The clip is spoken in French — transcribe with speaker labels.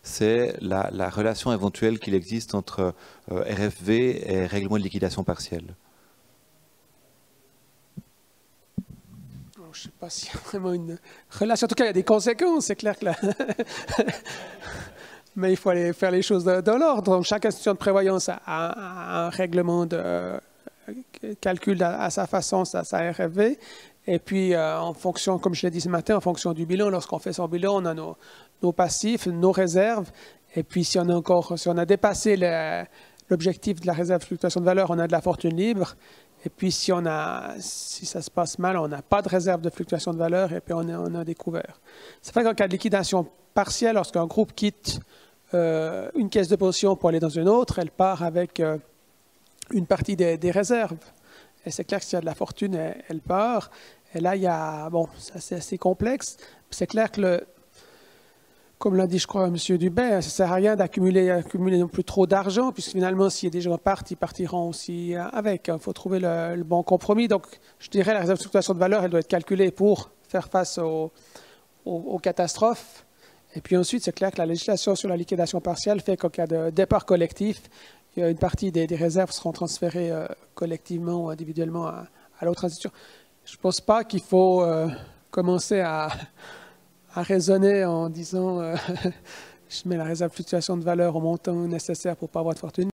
Speaker 1: c'est la relation éventuelle qu'il existe entre RFV et règlement de liquidation partielle.
Speaker 2: Je ne sais pas s'il y a vraiment une relation. En tout cas, il y a des conséquences, c'est clair que là. Mais il faut aller faire les choses dans l'ordre. Donc, chaque institution de prévoyance a un règlement de calcul à sa façon, sa RFV. Et puis, en fonction, comme je l'ai dit ce matin, en fonction du bilan, lorsqu'on fait son bilan, on a nos passifs, nos réserves. Et puis, si on a dépassé l'objectif de la réserve de fluctuation de valeur, on a de la fortune libre. Et puis, si ça se passe mal, on n'a pas de réserve de fluctuation de valeur et puis on a découvert. C'est vrai qu'en cas de liquidation partielle, lorsqu'un groupe quitte une caisse de position pour aller dans une autre, elle part avec une partie des réserves. Et c'est clair que s'il y a de la fortune, elle part. Et là, il y a, bon, c'est assez complexe. C'est clair que comme l'a dit, je crois, M. Dubé, ça ne sert à rien d'accumuler non plus trop d'argent, puisque finalement, si des gens partent, ils partiront aussi avec. Il faut trouver le bon compromis. Donc, je dirais la réserve de fluctuation de valeur, elle doit être calculée pour faire face aux catastrophes. Et puis ensuite, c'est clair que la législation sur la liquidation partielle fait qu'en cas de départ collectif, une partie des réserves seront transférées collectivement ou individuellement à l'autre institution. Je ne pense pas qu'il faut commencer à raisonner en disant je mets la réserve de fluctuation de valeur au montant nécessaire pour ne pas avoir de fortune.